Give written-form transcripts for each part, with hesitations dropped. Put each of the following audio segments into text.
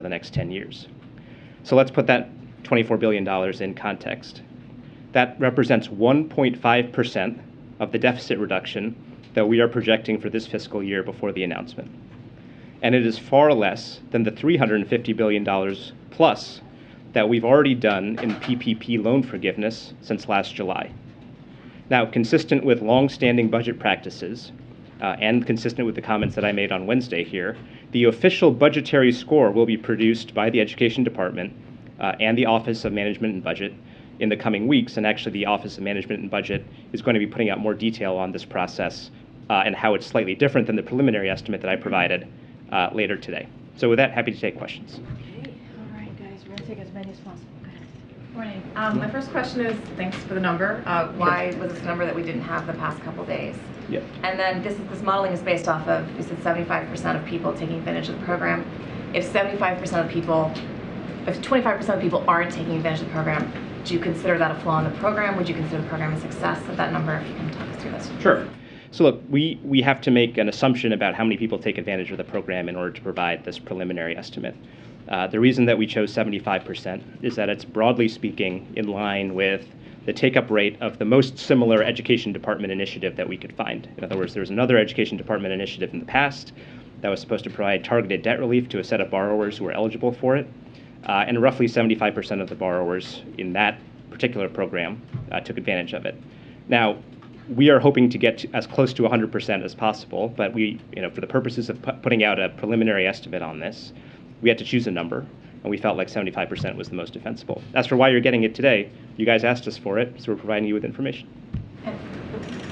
the next 10 years. So let's put that $24 billion in context. That represents 1.5% of the deficit reduction that we are projecting for this fiscal year before the announcement. And it is far less than the $350 billion plus that we've already done in PPP loan forgiveness since last July. Now, consistent with long-standing budget practices, and consistent with the comments that I made on Wednesday here, the official budgetary score will be produced by the Education Department and the Office of Management and Budget in the coming weeks, and actually the Office of Management and Budget is going to be putting out more detail on this process and how it's slightly different than the preliminary estimate that I provided later today. So with that, happy to take questions. Okay, all right, guys, we're going to take as many as possible. Go ahead. Morning. My first question is, thanks for the number. Why was this a number that we didn't have the past couple days? Yep. And then this modeling is based off of, you said 75% of people taking advantage of the program. If 75% of people, if 25% of people aren't taking advantage of the program, do you consider that a flaw in the program? Would you consider the program a success of that number? If you can talk us through this. Sure. So look, we have to make an assumption about how many people take advantage of the program in order to provide this preliminary estimate. The reason that we chose 75% is that it's, broadly speaking, in line with the take-up rate of the most similar Education Department initiative that we could find. In other words, there was another Education Department initiative in the past that was supposed to provide targeted debt relief to a set of borrowers who were eligible for it, and roughly 75% of the borrowers in that particular program took advantage of it. Now, we are hoping to get as close to 100% as possible, but we, for the purposes of putting out a preliminary estimate on this, we had to choose a number, and we felt like 75% was the most defensible. As for why you're getting it today, you guys asked us for it, so we're providing you with information.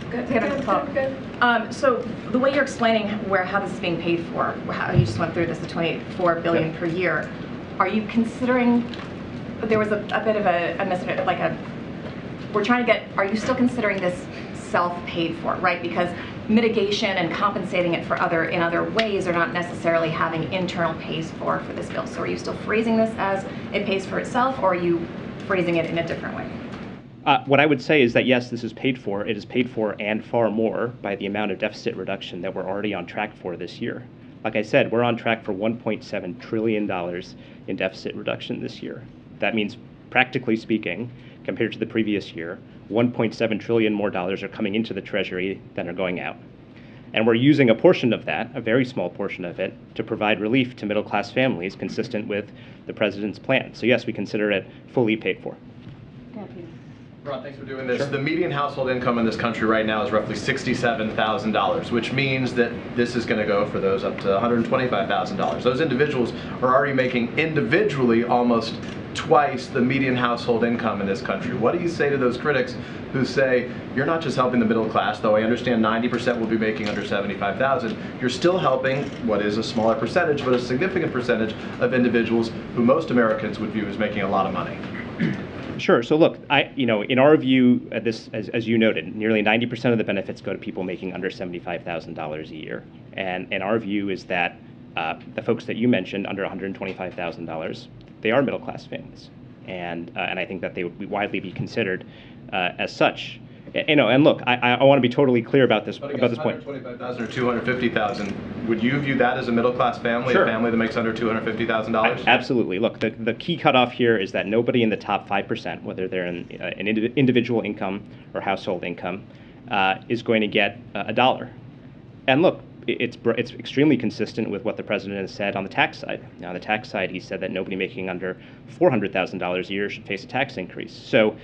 Good. So the way you're explaining how this is being paid for, how you just went through this, the $24 billion per year, are you considering? There was a bit of we're trying to get. Are you still considering this self-paid for, right? Because mitigation and compensating it in other ways are not necessarily having internal pays for this bill. So are you still phrasing this as it pays for itself, or are you phrasing it in a different way? What I would say is that yes, this is paid for. It is paid for and far more by the amount of deficit reduction that we're already on track for this year. Like I said, we're on track for $1.7 trillion in deficit reduction this year. That means, practically speaking, compared to the previous year, $1.7 trillion more dollars are coming into the Treasury than are going out. And we're using a portion of that, a very small portion of it, to provide relief to middle-class families consistent with the President's plan. So yes, we consider it fully paid for. Ron, thanks for doing this. Sure. The median household income in this country right now is roughly $67,000, which means that this is going to go for those up to $125,000. Those individuals are already making individually almost twice the median household income in this country. What do you say to those critics who say, you're not just helping the middle class, though I understand 90% will be making under $75,000, you're still helping what is a smaller percentage, but a significant percentage of individuals who most Americans would view as making a lot of money? Sure. So look, in our view, as you noted, nearly 90% of the benefits go to people making under $75,000 a year. And our view is that the folks that you mentioned, under $125,000, they are middle-class families. And I think that they would widely be considered as such. And look, I want to be totally clear about this point. $125,000 or $250,000, would you view that as a middle-class family, Sure. A family that makes under $250,000? Absolutely. Look, the key cutoff here is that nobody in the top 5%, whether they're in an individual income or household income, is going to get a dollar. And look, it's extremely consistent with what the President has said on the tax side. Now, on the tax side, he said that nobody making under $400,000 a year should face a tax increase. So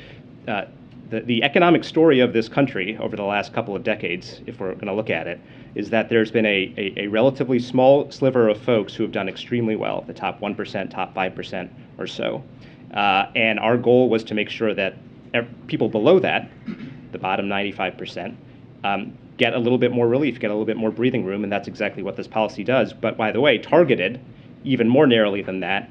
the economic story of this country over the last couple of decades, if we're going to look at it, is that there's been a relatively small sliver of folks who have done extremely well, the top 1%, top 5% or so. And our goal was to make sure that people below that, the bottom 95%, get a little bit more relief, get a little bit more breathing room, and that's exactly what this policy does. But by the way, targeted even more narrowly than that,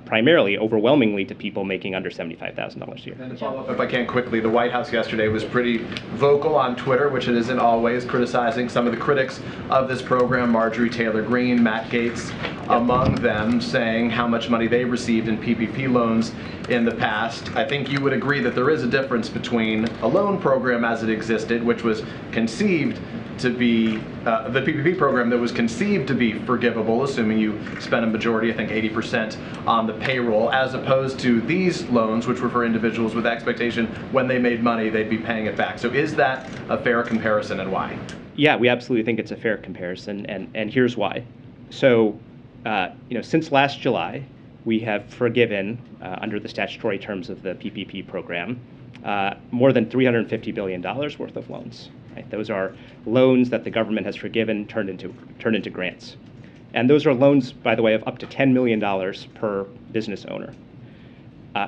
primarily, overwhelmingly, to people making under $75,000 a year. And to follow up, if I can quickly, the White House yesterday was pretty vocal on Twitter, which it isn't always, criticizing some of the critics of this program, Marjorie Taylor Greene, Matt Gaetz, among them, saying how much money they received in PPP loans in the past. I think you would agree that there is a difference between a loan program as it existed, which was conceived to be, the PPP program that was conceived to be forgivable, assuming you spent a majority, I think 80%, on the payroll, as opposed to these loans, which were for individuals with expectation when they made money, they'd be paying it back. So is that a fair comparison, and why? Yeah, we absolutely think it's a fair comparison, and here's why. So, since last July, we have forgiven, under the statutory terms of the PPP program, more than $350 billion worth of loans. Right? Those are loans that the government has forgiven, turned into grants. And those are loans, by the way, of up to $10 million per business owner.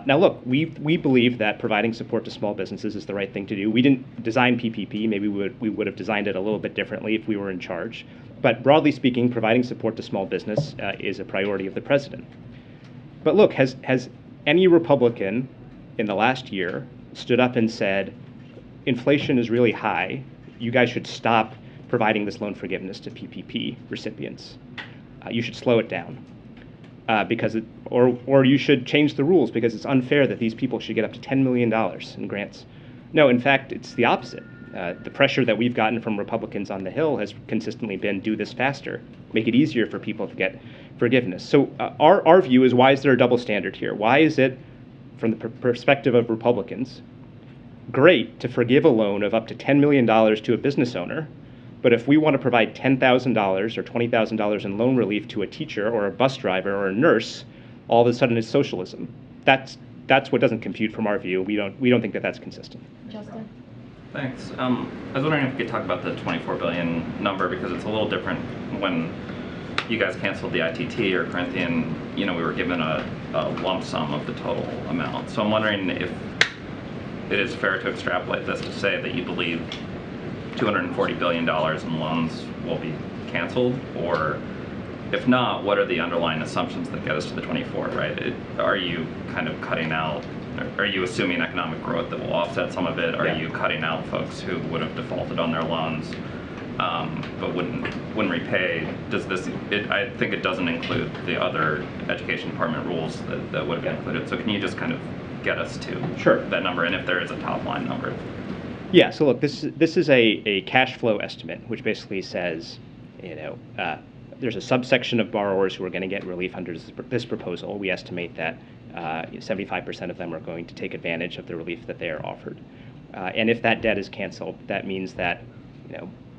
Now look, we believe that providing support to small businesses is the right thing to do. We didn't design PPP. Maybe we would have designed it a little bit differently if we were in charge. But broadly speaking, providing support to small business is a priority of the president. But look, has any Republican in the last year stood up and said, inflation is really high, you guys should stop providing this loan forgiveness to PPP recipients. You should slow it down. Or you should change the rules because it's unfair that these people should get up to $10 million in grants. No, in fact, it's the opposite. The pressure that we've gotten from Republicans on the Hill has consistently been do this faster, make it easier for people to get forgiveness. So our view is, why is there a double standard here? Why is it, from the perspective of Republicans, great to forgive a loan of up to $10 million to a business owner, but if we want to provide $10,000 or $20,000 in loan relief to a teacher or a bus driver or a nurse, all of a sudden it's socialism? That's what doesn't compute from our view. We don't think that that's consistent. Justin? Thanks. I was wondering if you could talk about the $24 billion number, because it's a little different when you guys canceled the ITT or Corinthian. We were given a lump sum of the total amount. So I'm wondering if it is fair to extrapolate this to say that you believe $240 billion in loans will be canceled, or if not, what are the underlying assumptions that get us to the 24, right? Are you kind of cutting out, are you assuming economic growth that will offset some of it? Are you cutting out folks who would have defaulted on their loans but wouldn't repay? I think it doesn't include the other education department rules that would have been included. So can you just kind of get us to that number, and if there is a top line number? Yeah, so look, this is a cash flow estimate, which basically says, there's a subsection of borrowers who are going to get relief under this proposal. We estimate that 75% of them are going to take advantage of the relief that they are offered. And if that debt is canceled, that means that,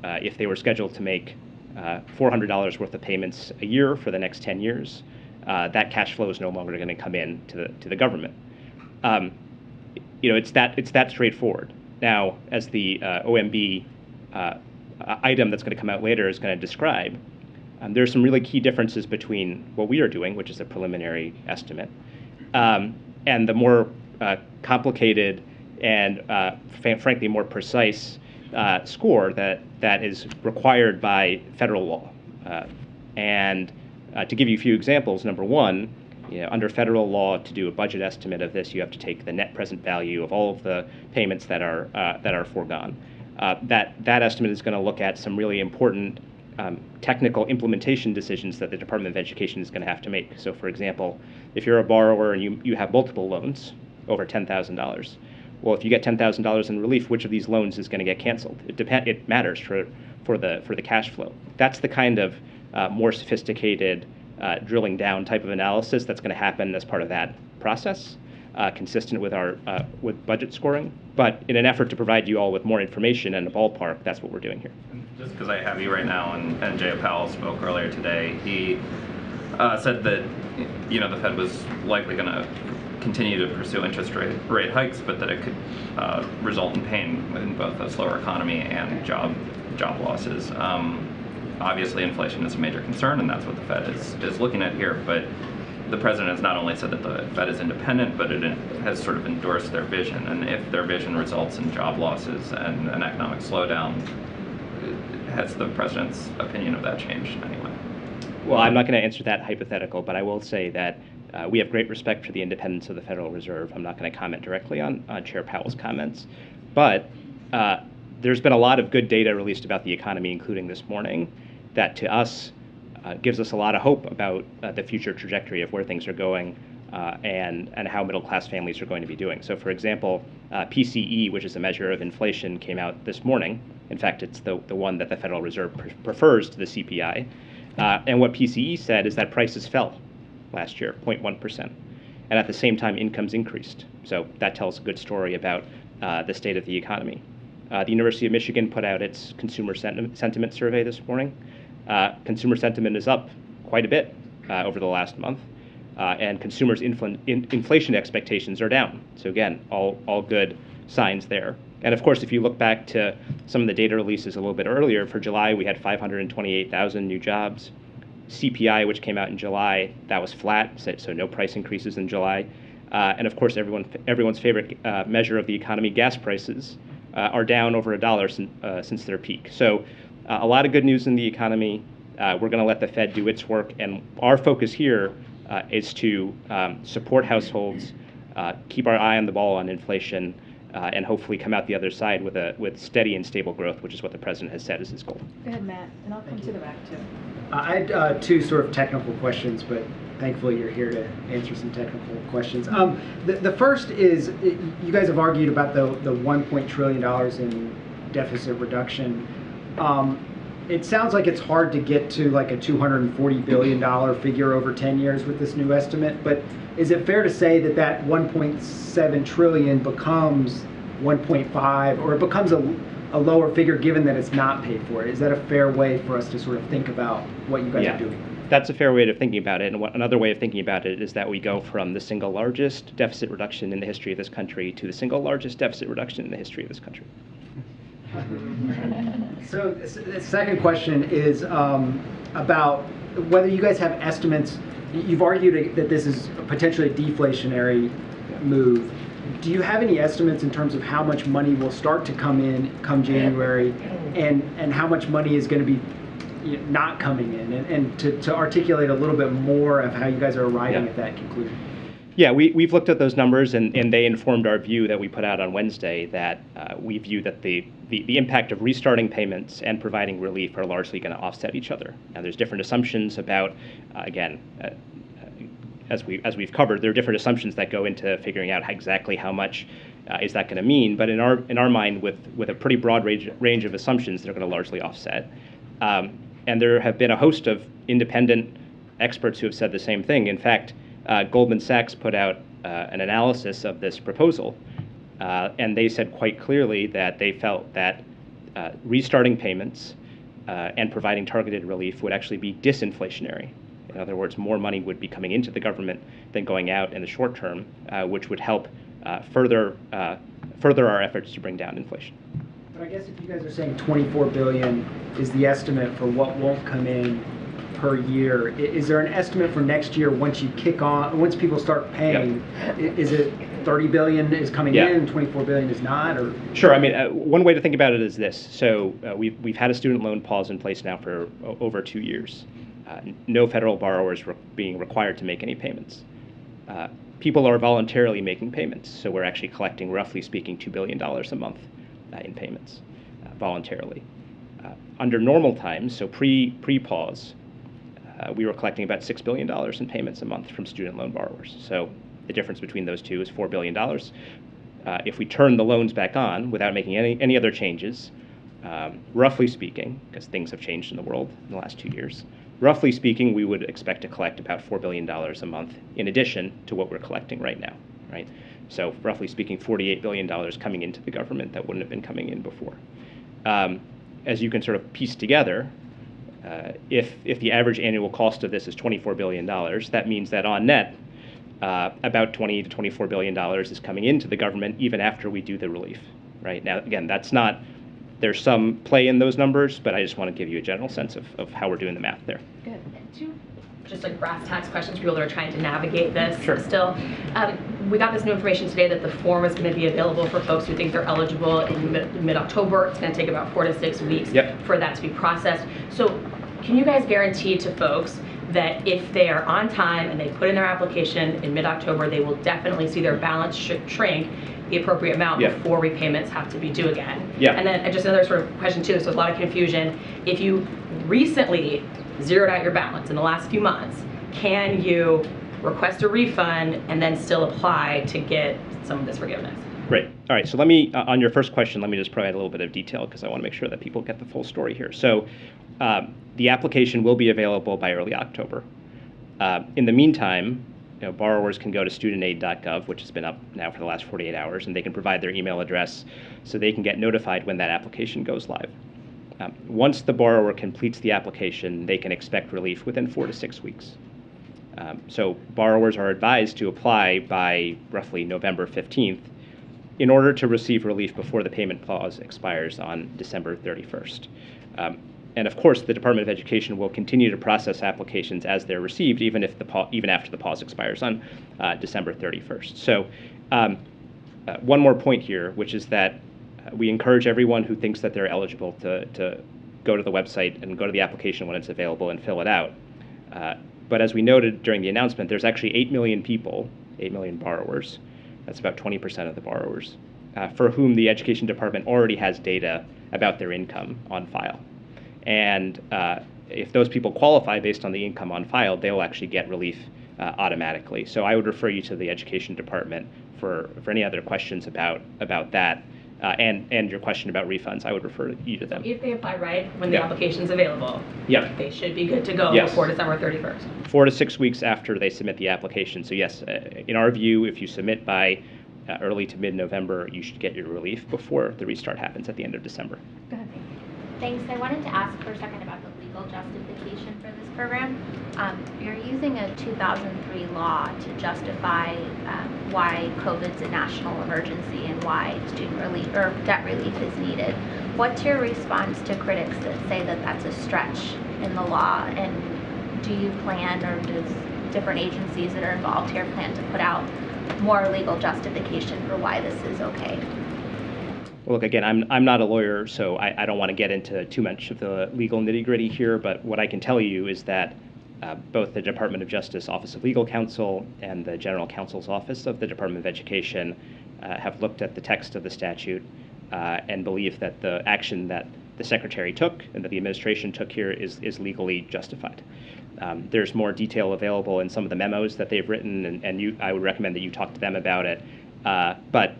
if they were scheduled to make $400 worth of payments a year for the next 10 years, that cash flow is no longer going to come in to the government. It's that straightforward. Now, as the OMB item that's going to come out later is going to describe, there are some really key differences between what we are doing, which is a preliminary estimate, and the more complicated and frankly more precise score that is required by federal law. And to give you a few examples, number one, under federal law, to do a budget estimate of this, you have to take the net present value of all of the payments that are foregone. That estimate is going to look at some really important technical implementation decisions that the Department of Education is going to have to make. So, for example, if you're a borrower and you have multiple loans over $10,000, well, if you get $10,000 in relief, which of these loans is going to get canceled? It matters for the cash flow. That's the kind of more sophisticated drilling down type of analysis that's going to happen as part of that process, consistent with our with budget scoring. But in an effort to provide you all with more information and a ballpark, that's what we're doing here. Just because I have you right now, and Jay Powell spoke earlier today, he said that the Fed was likely going to continue to pursue interest rate hikes, but that it could result in pain in both a slower economy and job losses. Obviously, inflation is a major concern, and that's what the Fed is looking at here. But the president has not only said that the Fed is independent, but it has sort of endorsed their vision. And if their vision results in job losses and an economic slowdown, has the president's opinion of that changed anyway? Well, I'm not going to answer that hypothetical, but I will say that we have great respect for the independence of the Federal Reserve. I'm not going to comment directly on Chair Powell's comments, but there's been a lot of good data released about the economy, including this morning, that to us gives us a lot of hope about the future trajectory of where things are going and how middle-class families are going to be doing. So, for example, PCE, which is a measure of inflation, came out this morning, and In fact, it's the one that the Federal Reserve prefers to the CPI. And what PCE said is that prices fell last year, 0.1%. And at the same time, incomes increased. So that tells a good story about the state of the economy. The University of Michigan put out its consumer sentiment survey this morning. Consumer sentiment is up quite a bit over the last month. And consumers' inflation expectations are down. So again, all good signs there. And of course, if you look back to some of the data releases a little bit earlier, for July, we had 528,000 new jobs. CPI, which came out in July, that was flat, so no price increases in July. And of course, everyone's favorite measure of the economy, gas prices, are down over $1 since their peak. So a lot of good news in the economy. We're going to let the Fed do its work, and our focus here is to support households, keep our eye on the ball on inflation, and hopefully come out the other side with steady and stable growth, which is what the president has said is his goal. Go ahead, Matt, and I'll come to the back too. I had two sort of technical questions, but thankfully you're here to answer some technical questions. The first is, you guys have argued about the $1 trillion in deficit reduction. It sounds like it's hard to get to like a $240 billion figure over 10 years with this new estimate, but is it fair to say that that 1.7 trillion becomes 1.5, or it becomes a lower figure given that it's not paid for? Is that a fair way for us to sort of think about what you guys are doing? That's a fair way of thinking about it. And another way of thinking about it is that we go from the single largest deficit reduction in the history of this country to the single largest deficit reduction in the history of this country. So the second question is about whether you guys have estimates. You've argued that this is potentially a deflationary move. Do you have any estimates in terms of how much money will start to come in come January, and how much money is going to be not coming in, and to articulate a little bit more of how you guys are arriving at that conclusion? Yeah, we've looked at those numbers, and they informed our view that we put out on Wednesday, that we view that the impact of restarting payments and providing relief are largely going to offset each other. Now, there's different assumptions about, again, as we've covered, there are different assumptions that go into figuring out exactly how much is that going to mean. But in our mind, with a pretty broad range of assumptions, they're going to largely offset. And there have been a host of independent experts who have said the same thing. In fact, Goldman Sachs put out an analysis of this proposal, and they said quite clearly that they felt that restarting payments and providing targeted relief would actually be disinflationary. In other words, more money would be coming into the government than going out in the short term, which would help further our efforts to bring down inflation. But I guess if you guys are saying 24 billion is the estimate for what won't come in per year, is there an estimate for next year once you kick on, once people start paying? Yep. Is it 30 billion is coming in and 24 billion is not? Or sure. I mean, one way to think about it is this. So we've had a student loan pause in place now for over 2 years. No federal borrowers being required to make any payments. People are voluntarily making payments, so we're actually collecting, roughly speaking, $2 billion a month in payments voluntarily. Under normal times, so pre-pause, we were collecting about $6 billion in payments a month from student loan borrowers. So the difference between those two is $4 billion. If we turn the loans back on without making any other changes, roughly speaking, because things have changed in the world in the last 2 years, roughly speaking, we would expect to collect about $4 billion a month in addition to what we're collecting right now, right? So roughly speaking, $48 billion coming into the government that wouldn't have been coming in before. As you can sort of piece together, if the average annual cost of this is $24 billion, that means that on net, about $20 to $24 billion is coming into the government even after we do the relief, right? Now, again, that's not, there's some play in those numbers, but I just want to give you a general sense of how we're doing the math there. Good. Two just like brass tacks questions for people that are trying to navigate this still. We got this new information today that the form is going to be available for folks who think they're eligible in mid-October. It's going to take about 4 to 6 weeks for that to be processed. So can you guys guarantee to folks that if they are on time and they put in their application in mid-October, they will definitely see their balance shrink the appropriate amount before repayments have to be due again? And then just another sort of question too, so a lot of confusion. If you recently zeroed out your balance in the last few months, can you request a refund and then still apply to get some of this forgiveness? Right. All right, so let me, on your first question, let me just provide a little bit of detail because I want to make sure that people get the full story here. So the application will be available by early October. In the meantime, borrowers can go to studentaid.gov, which has been up now for the last 48 hours, and they can provide their email address so they can get notified when that application goes live. Once the borrower completes the application, they can expect relief within 4 to 6 weeks. So borrowers are advised to apply by roughly November 15th in order to receive relief before the payment pause expires on December 31st. And of course, the Department of Education will continue to process applications as they're received, even after the pause expires on December 31st. So one more point here, which is that we encourage everyone who thinks that they're eligible to go to the website and go to the application when it's available and fill it out. But as we noted during the announcement, there's actually 8 million people, 8 million borrowers, that's about 20% of the borrowers, for whom the Education Department already has data about their income on file. And if those people qualify based on the income on file, they'll actually get relief automatically. So I would refer you to the Education Department for any other questions about that. And your question about refunds, I would refer you to them. If they apply right when the application's available, they should be good to go before December 31st. 4 to 6 weeks after they submit the application. So yes, in our view, if you submit by early to mid-November, you should get your relief before the restart happens at the end of December. Go ahead. Thanks. I wanted to ask for a second about the legal justification for this program. You're using a 2003 law to justify why COVID's a national emergency and why student relief or debt relief is needed. What's your response to critics that say that that's a stretch in the law? And do you plan, or does different agencies that are involved here plan to put out more legal justification for why this is okay? Well, look, again, I'm not a lawyer, so I don't want to get into too much of the legal nitty-gritty here, but what I can tell you is that both the Department of Justice Office of Legal Counsel and the General Counsel's Office of the Department of Education have looked at the text of the statute and believe that the action that the Secretary took and that the administration took here is legally justified. There's more detail available in some of the memos that they've written, and I would recommend that you talk to them about it. But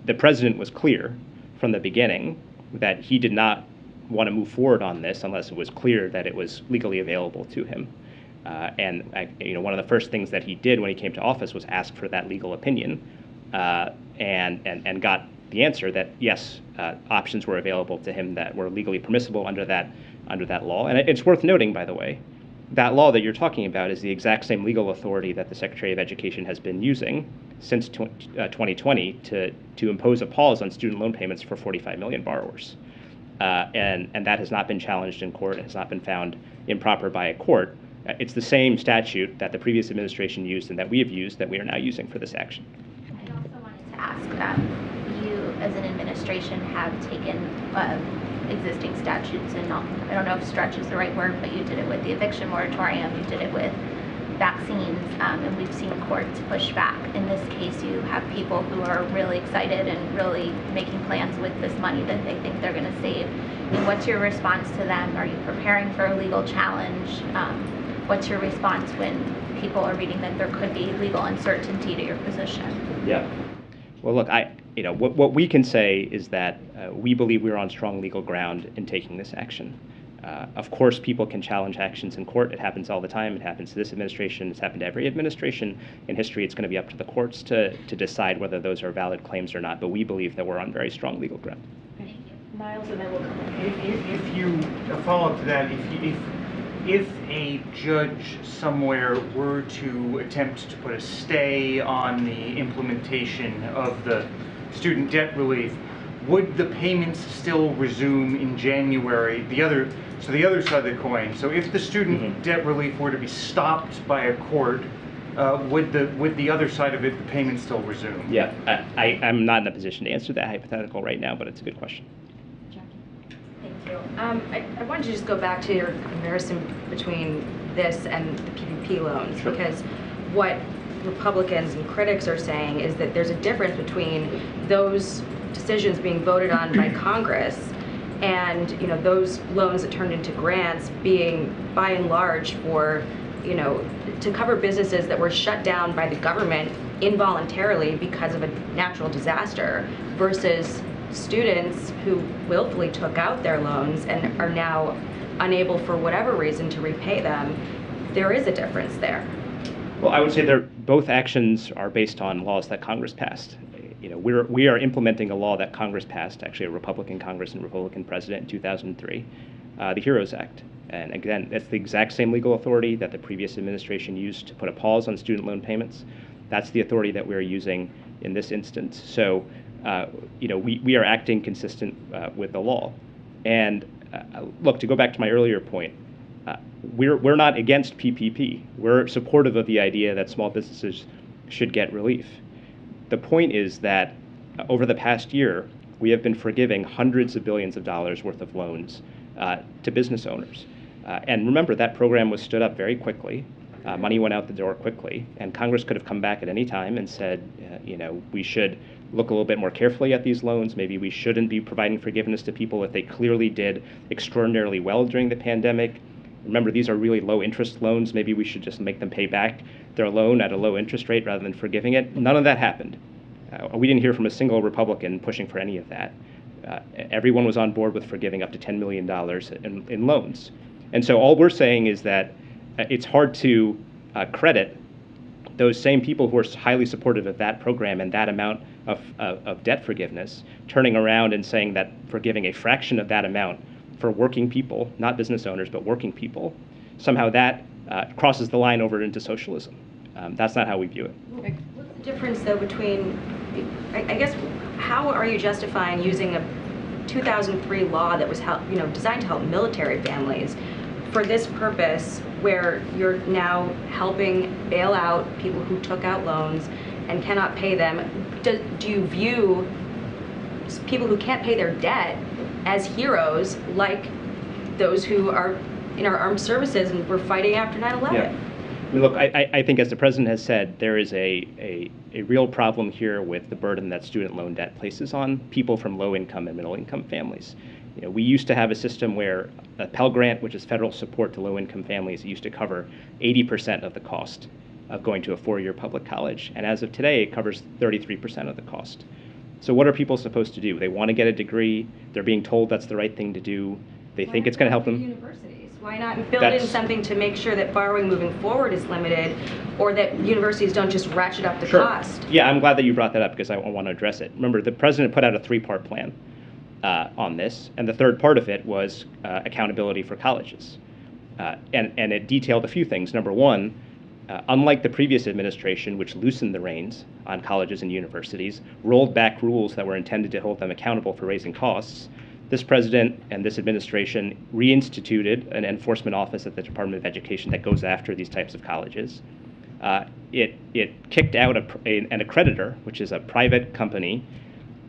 the president was clear from the beginning that he did not want to move forward on this unless it was clear that it was legally available to him. And one of the first things that he did when he came to office was ask for that legal opinion, and got the answer that yes, options were available to him that were legally permissible under that law. And it's worth noting, by the way, that law that you're talking about is the exact same legal authority that the Secretary of Education has been using since 2020 to impose a pause on student loan payments for 45 million borrowers. And that has not been challenged in court. It has not been found improper by a court. It's the same statute that the previous administration used and that we have used that we are now using for this action. I also wanted to ask, you as an administration have taken existing statutes, and I don't know if stretch is the right word, but you did it with the eviction moratorium, you did it with vaccines, and we've seen courts push back. In this case, you have people who are really excited and really making plans with this money that they think they're going to save. And what's your response to them? Are you preparing for a legal challenge? What's your response when people are reading that there could be legal uncertainty to your position? Yeah. Well, look, what we can say is that we believe we're on strong legal ground in taking this action. Of course, people can challenge actions in court. It happens all the time. It happens to this administration. It's happened to every administration in history. It's going to be up to the courts to decide whether those are valid claims or not. But we believe that we're on very strong legal ground. Thank you. Niles, and then we'll come in. If you follow up to that, if a judge somewhere were to attempt to put a stay on the implementation of the student debt relief, would the payments still resume in January? The other side of the coin. So if the student debt relief were to be stopped by a court, would the other side of it, the payments still resume? Yeah, I'm not in a position to answer that hypothetical right now, but it's a good question. Thank you. I wanted to just go back to your comparison between this and the PPP loans, Sure. because what Republicans and critics are saying is that there's a difference between those decisions being voted on by Congress and those loans that turned into grants being by and large for to cover businesses that were shut down by the government involuntarily because of a natural disaster versus students who willfully took out their loans and are now unable for whatever reason to repay them. There is a difference there. Well, I would say both actions are based on laws that Congress passed. You know, we are implementing a law that Congress passed, actually a Republican Congress and Republican president in 2003, the HEROES Act. And again, that's the exact same legal authority that the previous administration used to put a pause on student loan payments. That's the authority that we're using in this instance. So, you know, we are acting consistent with the law. And look, to go back to my earlier point, we're not against PPP. We're supportive of the idea that small businesses should get relief. The point is that over the past year, we have been forgiving hundreds of billions of dollars worth of loans to business owners. And remember, that program was stood up very quickly. Money went out the door quickly, and Congress could have come back at any time and said, you know, we should look a little bit more carefully at these loans. Maybe we shouldn't be providing forgiveness to people if they clearly did extraordinarily well during the pandemic. Remember, these are really low interest loans. Maybe we should just make them pay back their loan at a low interest rate rather than forgiving it. None of that happened. We didn't hear from a single Republican pushing for any of that. Everyone was on board with forgiving up to $10 million in loans. And so all we're saying is that it's hard to credit those same people who are highly supportive of that program and that amount of debt forgiveness, turning around and saying that forgiving a fraction of that amount for working people, not business owners, but working people, somehow that crosses the line over into socialism. That's not how we view it. What's the difference, though, between, I guess, how are you justifying using a 2003 law that was designed to help military families for this purpose, where you're now helping bail out people who took out loans and cannot pay them? Do you view people who can't pay their debt as heroes, like those who are in our armed services and were fighting after 9/11? Yeah. I mean, look, I think, as the president has said, there is a real problem here with the burden that student loan debt places on people from low-income and middle-income families. You know, we used to have a system where a Pell Grant, which is federal support to low-income families, used to cover 80% of the cost of going to a four-year public college. And as of today, it covers 33% of the cost. So what are people supposed to do? They want to get a degree. They're being told that's the right thing to do. They think it's going to help them. Universities. Why not build in something to make sure that borrowing moving forward is limited, or that universities don't just ratchet up the cost? Yeah, I'm glad that you brought that up because I want to address it. Remember, the president put out a three-part plan on this, and the third part of it was accountability for colleges. And it detailed a few things. Number one, unlike the previous administration, which loosened the reins on colleges and universities, rolled back rules that were intended to hold them accountable for raising costs, this president and this administration reinstituted an enforcement office at the Department of Education that goes after these types of colleges. It kicked out an accreditor, which is a private company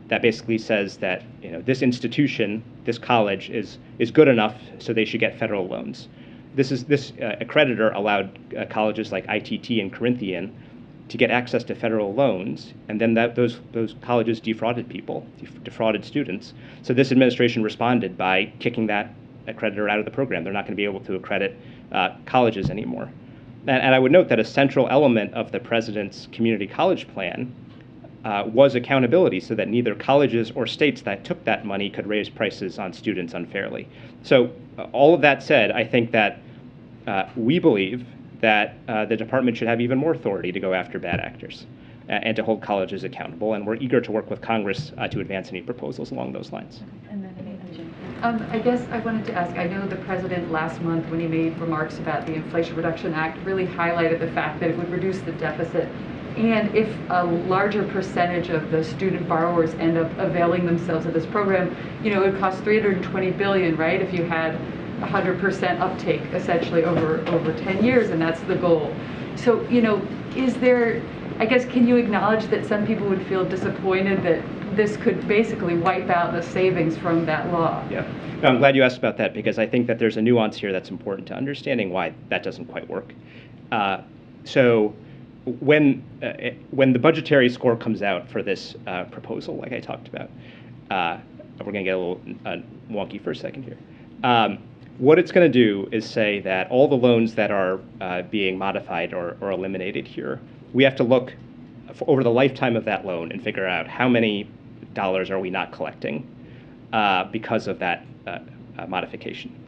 that basically says that, you know, this institution, this college is good enough, so they should get federal loans. This accreditor allowed colleges like ITT and Corinthian to get access to federal loans, and then those colleges defrauded people, defrauded students. So this administration responded by kicking that accreditor out of the program. They're not going to be able to accredit colleges anymore. And I would note that a central element of the president's community college plan was accountability, so that neither colleges or states that took that money could raise prices on students unfairly. So all of that said, I think that we believe that the department should have even more authority to go after bad actors and to hold colleges accountable, and we're eager to work with Congress to advance any proposals along those lines. And then I guess I wanted to ask, I know the president last month, when he made remarks about the Inflation Reduction Act, really highlighted the fact that it would reduce the deficit. And if a larger percentage of the student borrowers end up availing themselves of this program, you know, it would cost $320 billion, right? If you had 100% uptake essentially over 10 years, and that's the goal. So, you know, is there, I guess, can you acknowledge that some people would feel disappointed that this could basically wipe out the savings from that law? Yeah, no, I'm glad you asked about that, because I think that there's a nuance here that's important to understanding why that doesn't quite work. So when the budgetary score comes out for this proposal, like I talked about, we're going to get a little wonky for a second here. What it's going to do is say that all the loans that are being modified or eliminated here, we have to look over the lifetime of that loan and figure out how many dollars are we not collecting because of that modification.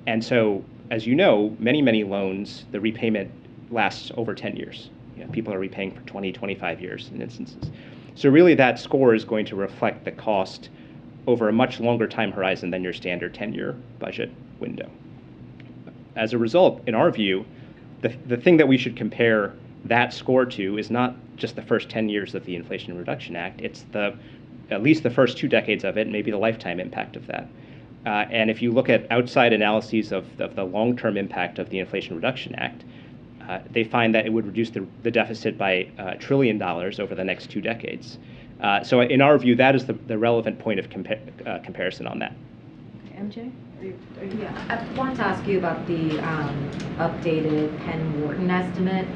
And so, as you know, many loans, the repayment lasts over 10 years. People are repaying for 20, 25 years in instances. So really that score is going to reflect the cost over a much longer time horizon than your standard 10-year budget window. As a result, in our view, the thing that we should compare that score to is not just the first 10 years of the Inflation Reduction Act, it's at least the first 2 decades of it, and maybe the lifetime impact of that. And if you look at outside analyses of the long-term impact of the Inflation Reduction Act, they find that it would reduce the deficit by $1 trillion over the next 2 decades. So in our view, that is the relevant point of comparison on that. MJ? Yeah, I wanted to ask you about the updated Penn-Wharton estimate,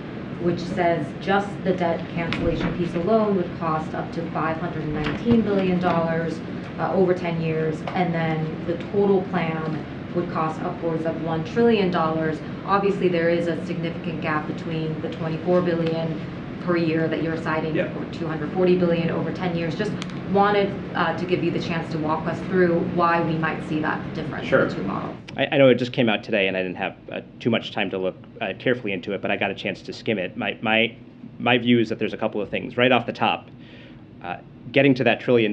which says just the debt cancellation piece alone would cost up to $519 billion over 10 years, and then the total plan would cost upwards of $1 trillion. Obviously, there is a significant gap between the $24 billion per year that you're citing, or $240 billion over 10 years. Just wanted to give you the chance to walk us through why we might see that difference in the two models. I know it just came out today, and I didn't have too much time to look carefully into it, but I got a chance to skim it. My view is that there's a couple of things. Right off the top, getting to that $1 trillion,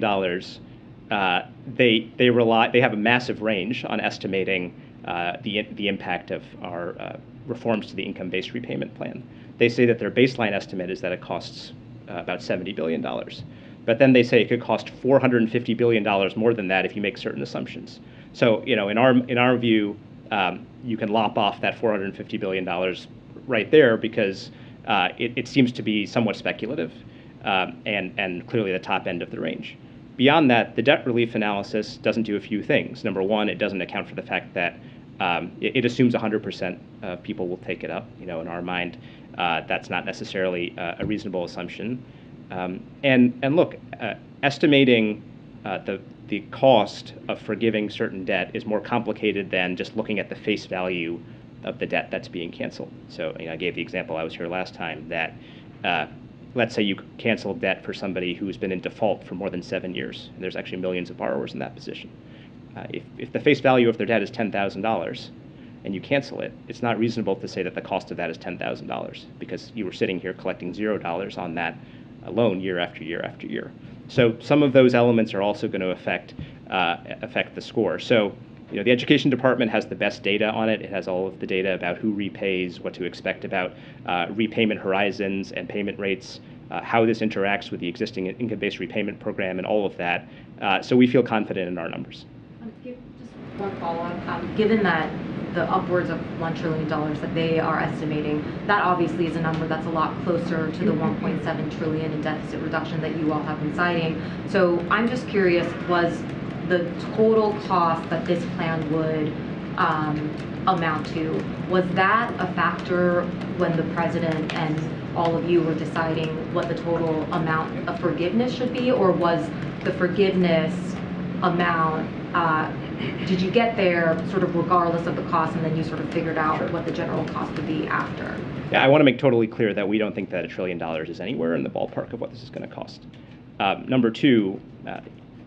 they have a massive range on estimating the impact of our reforms to the income-based repayment plan. They say that their baseline estimate is that it costs about $70 billion. But then they say it could cost $450 billion more than that if you make certain assumptions. So, in our view, you can lop off that $450 billion right there because it seems to be somewhat speculative and clearly the top end of the range. Beyond that, the debt relief analysis doesn't do a few things. Number one, it doesn't account for the fact that it assumes 100% of people will take it up. In our mind, that's not necessarily a reasonable assumption. And look, estimating the cost of forgiving certain debt is more complicated than just looking at the face value of the debt that's being canceled. So I gave the example, I was here last time, that let's say you cancel debt for somebody who's been in default for more than 7 years, and there's actually millions of borrowers in that position. If the face value of their debt is $10,000 and you cancel it, it's not reasonable to say that the cost of that is $10,000 because you were sitting here collecting $0 on that loan year after year after year. So some of those elements are also going to affect the score. So the Education Department has the best data on it. It has all of the data about who repays, what to expect about repayment horizons and payment rates, how this interacts with the existing income-based repayment program and all of that. So we feel confident in our numbers. Just one follow-up. Given that the upwards of $1 trillion that they are estimating, that obviously is a number that's a lot closer to the $1.7 trillion in deficit reduction that you all have been citing. So I'm just curious, was the total cost that this plan would amount to, was that a factor when the president and all of you were deciding what the total amount of forgiveness should be, or was the forgiveness amount, did you get there sort of regardless of the cost and then you sort of figured out what the general cost would be after? Yeah, I want to make totally clear that we don't think that $1 trillion is anywhere in the ballpark of what this is going to cost. Number two,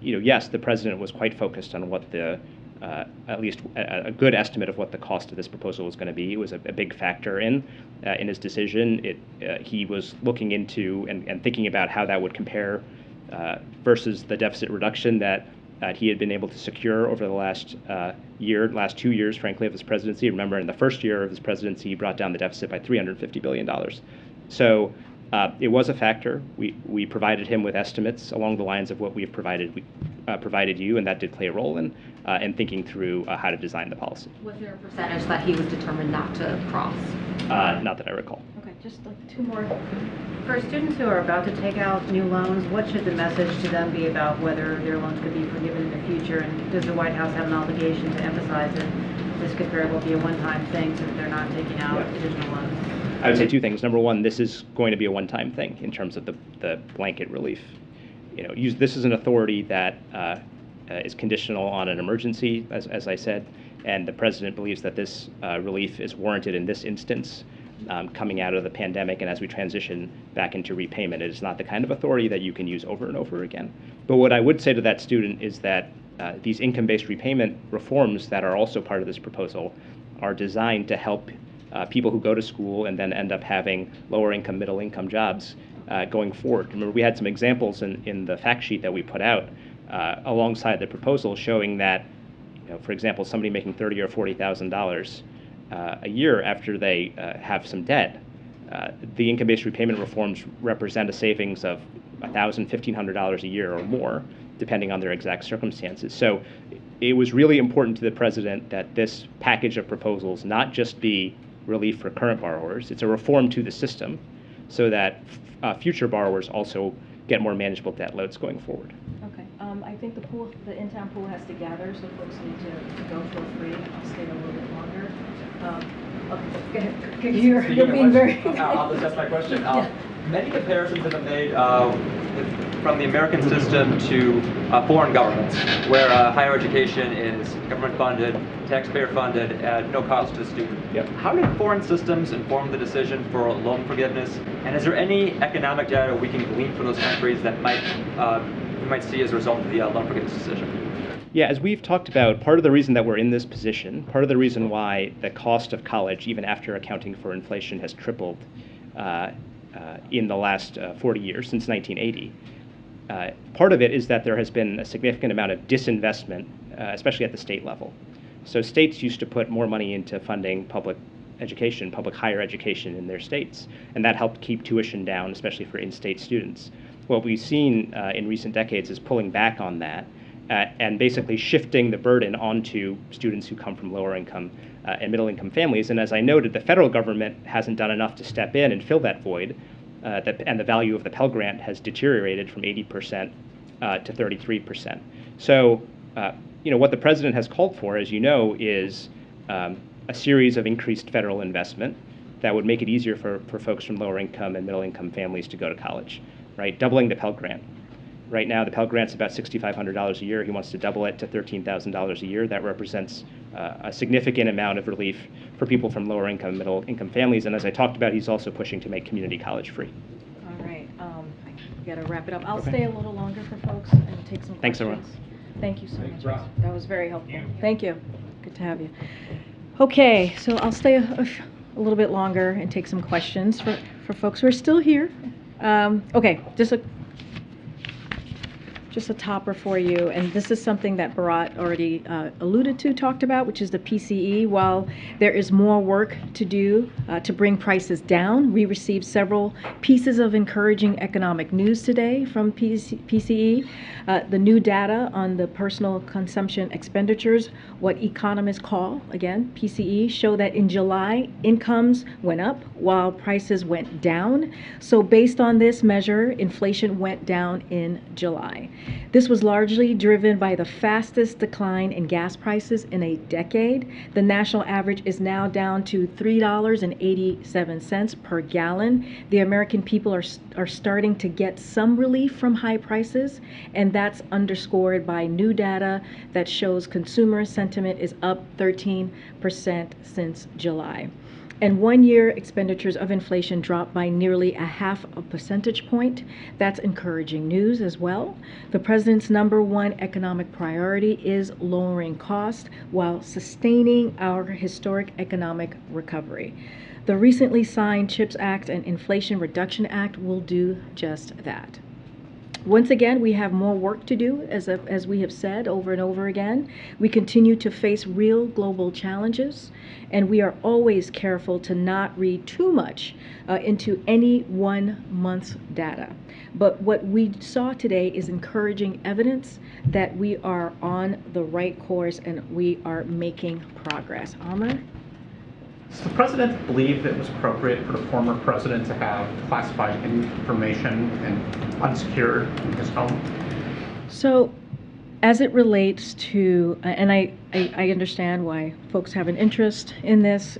yes, the president was quite focused on what at least a good estimate of what the cost of this proposal was going to be. It was a big factor in his decision. He was looking into and thinking about how that would compare versus the deficit reduction that he had been able to secure over the last 2 years, frankly, of his presidency. Remember, in the first year of his presidency, he brought down the deficit by $350 billion. So it was a factor. We provided him with estimates along the lines of what we have provided you, and that did play a role in thinking through how to design the policy. Was there a percentage that he was determined not to cross? Not that I recall. Okay, just like 2 more. For students who are about to take out new loans, what should the message to them be about whether their loans could be forgiven in the future? And does the White House have an obligation to emphasize that this could very well be a one-time thing so that they're not taking out additional loans? I would say 2 things. Number one, this is going to be a one-time thing in terms of the blanket relief. This is an authority that is conditional on an emergency, as I said, And the president believes that this relief is warranted in this instance, coming out of the pandemic and as we transition back into repayment. It is not the kind of authority that you can use over and over again. But what I would say to that student is that these income-based repayment reforms that are also part of this proposal are designed to help people who go to school and then end up having lower income, middle income jobs going forward. Remember, we had some examples in the fact sheet that we put out alongside the proposal showing that, for example, somebody making $30,000 or $40,000 a year after they have some debt, the income-based repayment reforms represent a savings of $1,000, $1,500 a year or more, depending on their exact circumstances. So it was really important to the president that this package of proposals not just be relief for current borrowers, it's a reform to the system so that future borrowers also get more manageable debt loads going forward. Okay, I think the in-town pool has to gather, so folks need to go feel free. I'll stay a little bit longer. You're being very... I'll just ask my question. Many comparisons have been made from the American system to foreign governments, where higher education is government-funded, taxpayer-funded, at no cost to the student. Yep. How did foreign systems inform the decision for loan forgiveness? And is there any economic data we can glean from those countries that we might see as a result of the loan forgiveness decision? Yeah, as we've talked about, part of the reason that we're in this position, part of the reason why the cost of college, even after accounting for inflation, has tripled in the last 40 years, since 1980, part of it is that there has been a significant amount of disinvestment, especially at the state level. So states used to put more money into funding public education, public higher education in their states, and that helped keep tuition down, especially for in-state students. What we've seen in recent decades is pulling back on that, and basically shifting the burden onto students who come from lower income and middle income families. And as I noted, the federal government hasn't done enough to step in and fill that void, and the value of the Pell Grant has deteriorated from 80% to 33%. So, what the president has called for, as you know, is a series of increased federal investment that would make it easier for folks from lower income and middle income families to go to college, right? Doubling the Pell Grant. Right now, the Pell Grant's about $6,500 a year. He wants to double it to $13,000 a year. That represents a significant amount of relief for people from lower income, middle income families. And as I talked about, he's also pushing to make community college free. All right, I gotta wrap it up. I'll Okay. stay a little longer for folks and take some questions. Thanks, everyone. Thank you so much. That was very helpful. Thank you. Good to have you. Okay, so I'll stay a little bit longer and take some questions for folks who are still here. Okay, just a topper for you, and this is something that Bharat already alluded to, talked about, which is the PCE. While there is more work to do to bring prices down, we received several pieces of encouraging economic news today from PCE. The new data on the personal consumption expenditures, what economists call, again, PCE, show that in July, incomes went up while prices went down. So based on this measure, inflation went down in July. This was largely driven by the fastest decline in gas prices in a decade. The national average is now down to $3.87 per gallon. The American people are starting to get some relief from high prices, and that's underscored by new data that shows consumer sentiment is up 13% since July. And 1 year expenditures of inflation dropped by nearly 0.5 percentage point. That's encouraging news as well. The president's #1 economic priority is lowering costs while sustaining our historic economic recovery. The recently signed CHIPS Act and Inflation Reduction Act will do just that. Once again, we have more work to do, as we have said over and over again. We continue to face real global challenges, and we are always careful to not read too much into any 1 month's data. But what we saw today is encouraging evidence that we are on the right course and we are making progress. Amr? Does the president believe it was appropriate for the former president to have classified information and unsecured in his home? So, as it relates to, and I understand why folks have an interest in this,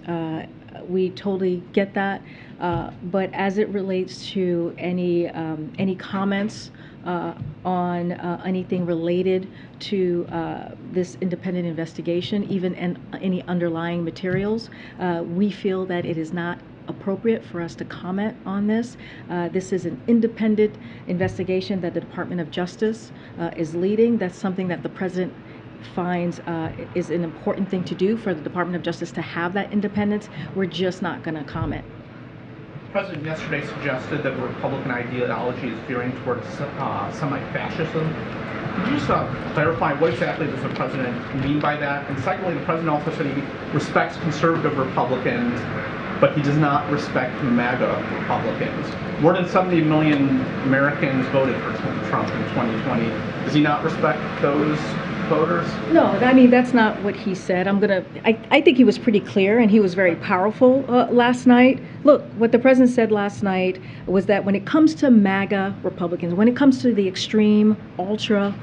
we totally get that, but as it relates to any comments on anything related to this independent investigation, even any underlying materials. We feel that it is not appropriate for us to comment on this. This is an independent investigation that the Department of Justice is leading. That's something that the President finds is an important thing to do for the Department of Justice to have that independence. We're just not going to comment. The President yesterday suggested that Republican ideology is veering towards semi-fascism. Could you just clarify what exactly does the President mean by that? And secondly, the President also said he respects conservative Republicans, but he does not respect MAGA Republicans. More than 70 million Americans voted for Trump in 2020. Does he not respect those voters? No, I mean, that's not what he said. I think he was pretty clear, and he was very powerful last night. Look, what the President said last night was that when it comes to MAGA Republicans, when it comes to the extreme, ultra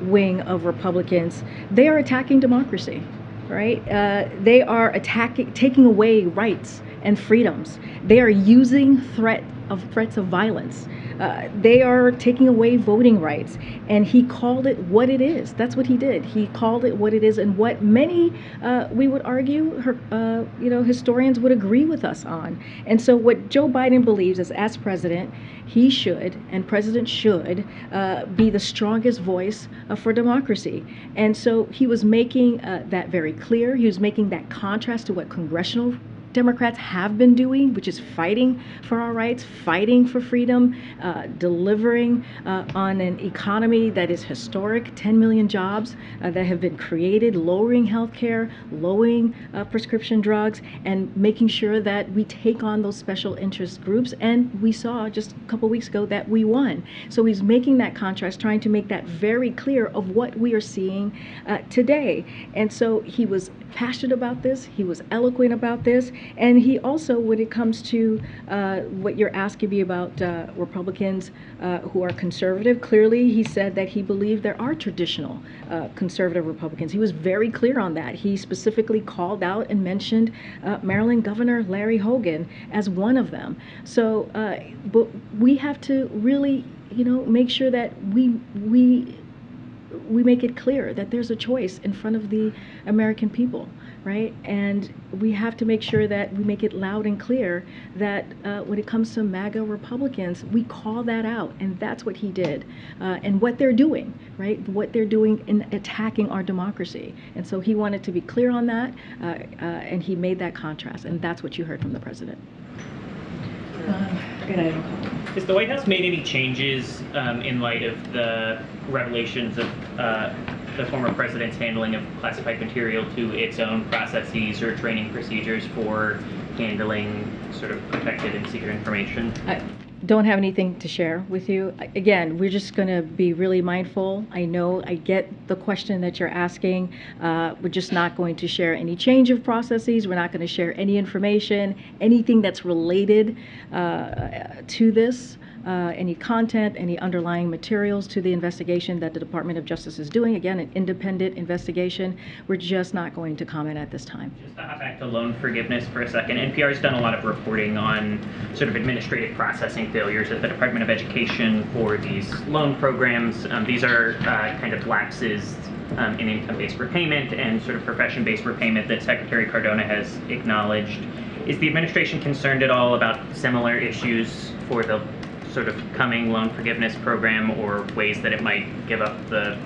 wing of Republicans, they are attacking democracy. Right? They are taking away rights and freedoms. They are using threats of violence. They are taking away voting rights. And he called it what it is. That's what he did. He called it what it is, and what many, we would argue, historians would agree with us on. And so what Joe Biden believes is, as president, he should, and President should, be the strongest voice for democracy. And so he was making that very clear. He was making that contrast to what congressional Democrats have been doing, which is fighting for our rights, fighting for freedom, delivering on an economy that is historic, 10 million jobs that have been created, lowering health care, lowering prescription drugs, and making sure that we take on those special interest groups. And we saw just a couple weeks ago that we won. So he's making that contrast, trying to make that very clear of what we are seeing today. And so he was passionate about this, he was eloquent about this, and he also, when it comes to what you're asking me about Republicans who are conservative, clearly he said that he believed there are traditional conservative Republicans. He was very clear on that. He specifically called out and mentioned Maryland Governor Larry Hogan as one of them. So but we have to really, make sure that we make it clear that there's a choice in front of the American people, right? And we have to make sure that we make it loud and clear that when it comes to MAGA Republicans, we call that out, and that's what he did. And what they're doing, right? What they're doing in attacking our democracy. And so he wanted to be clear on that, and he made that contrast, and that's what you heard from the President. Has the White House made any changes in light of the revelations of the former president's handling of classified material to its own processes or training procedures for handling sort of protected and secret information? I don't have anything to share with you. Again, we're just going to be really mindful. I know I get the question that you're asking. We're just not going to share any change of processes. We're not going to share any information, anything that's related to this. Any content, any underlying materials to the investigation that the Department of Justice is doing. Again, an independent investigation. We're just not going to comment at this time. Just to hop back to loan forgiveness for a second. NPR has done a lot of reporting on sort of administrative processing failures at the Department of Education for these loan programs. These are kind of lapses in income-based repayment and sort of profession-based repayment that Secretary Cardona has acknowledged. Is the administration concerned at all about similar issues for the sort of coming loan forgiveness program, or ways that it might give up the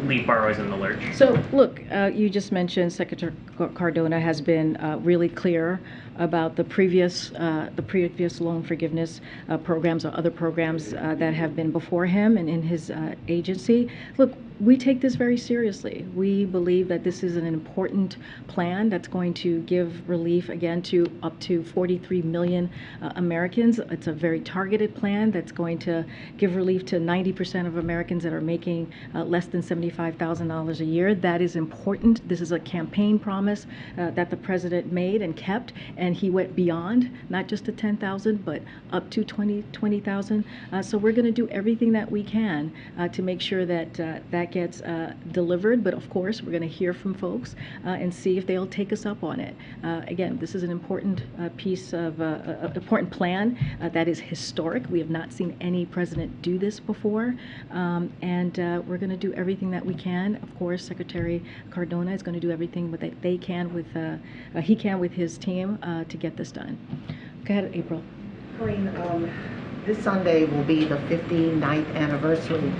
leave borrowers in the lurch? So look, you just mentioned Secretary Cardona has been really clear about the previous loan forgiveness programs or other programs that have been before him and in his agency. Look, we take this very seriously. We believe that this is an important plan that's going to give relief, again, to up to 43 million Americans. It's a very targeted plan that's going to give relief to 90% of Americans that are making less than $75,000 a year. That is important. This is a campaign promise that the President made and kept, and he went beyond, not just to 10,000, but up to 20,000. So we're going to do everything that we can to make sure that that gets delivered. But of course, we're going to hear from folks and see if they'll take us up on it. Again, this is an important piece of important plan that is historic. We have not seen any president do this before, and we're going to do everything that we can. Of course, Secretary Cardona is going to do everything that he can with his team to get this done. Go ahead, April. Karine, this Sunday will be the 59th anniversary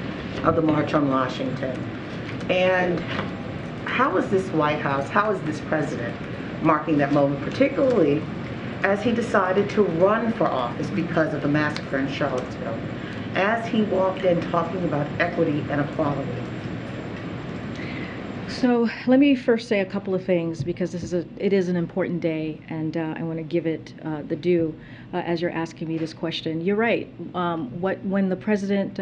of the March on Washington. And how is this White House, how is this president marking that moment, particularly as he decided to run for office because of the massacre in Charlottesville, as he walked in talking about equity and equality? So let me first say a couple of things, because it is an important day, and I want to give it the due as you're asking me this question. You're right. When the president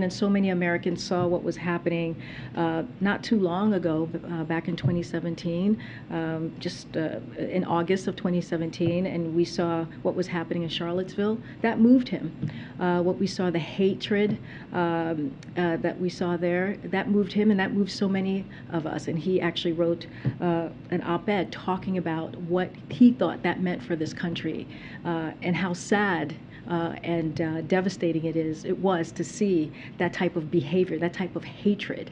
and so many Americans saw what was happening not too long ago, back in 2017, just in August of 2017, and we saw what was happening in Charlottesville, that moved him. What we saw, the hatred that we saw there, that moved him, and that moved so many of us. And he actually wrote an op-ed talking about what he thought that meant for this country, and how sad and devastating it was to see that type of behavior, that type of hatred,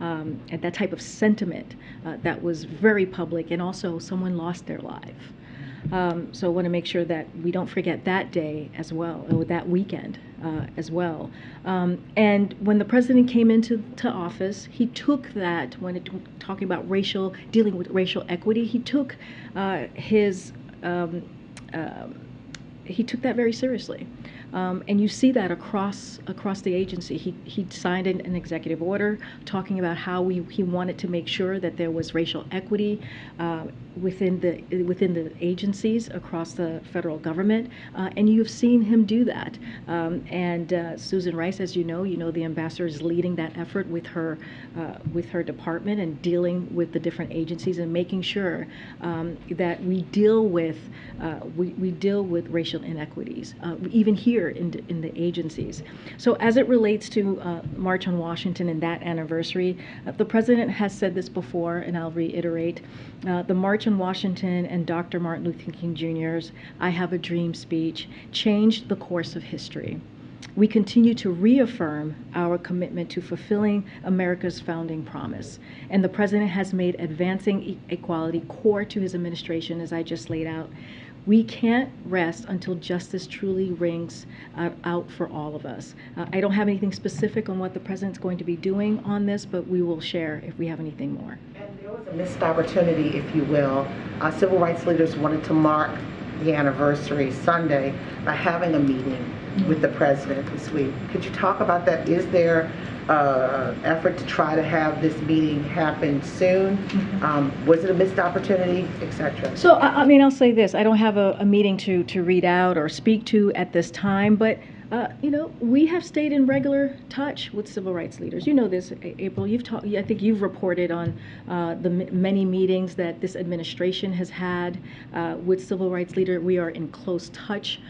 and that type of sentiment that was very public, and also someone lost their life. So I want to make sure that we don't forget that day as well, or that weekend as well. And when the president came into office, he took that, when talking about dealing with racial equity, he took he took that very seriously. And you see that across the agency. He signed an executive order talking about how he wanted to make sure that there was racial equity within the agencies across the federal government, and you've seen him do that. And Susan Rice, as you know, the ambassador is leading that effort with her department, and dealing with the different agencies and making sure that we deal with racial inequities, even here in the agencies. So as it relates to March on Washington and that anniversary, the president has said this before, and I'll reiterate, the March on Washington and Dr. Martin Luther King Jr.'s "I Have a Dream" speech changed the course of history. We continue to reaffirm our commitment to fulfilling America's founding promise. And the president has made advancing equality core to his administration, as I just laid out. We can't rest until justice truly rings out for all of us. I don't have anything specific on what the president's going to be doing on this, but we will share if we have anything more. And there was a missed opportunity, if you will. Civil rights leaders wanted to mark the anniversary Sunday by having a meeting with the president this week. Could you talk about that? Is there effort to try to have this meeting happen soon? Was it a missed opportunity, etc.? So, I mean, I'll say this. I don't have a meeting to read out or speak to at this time, but we have stayed in regular touch with civil rights leaders. You know this, April. I think you've reported on the many meetings that this administration has had with civil rights leaders. We are in close touch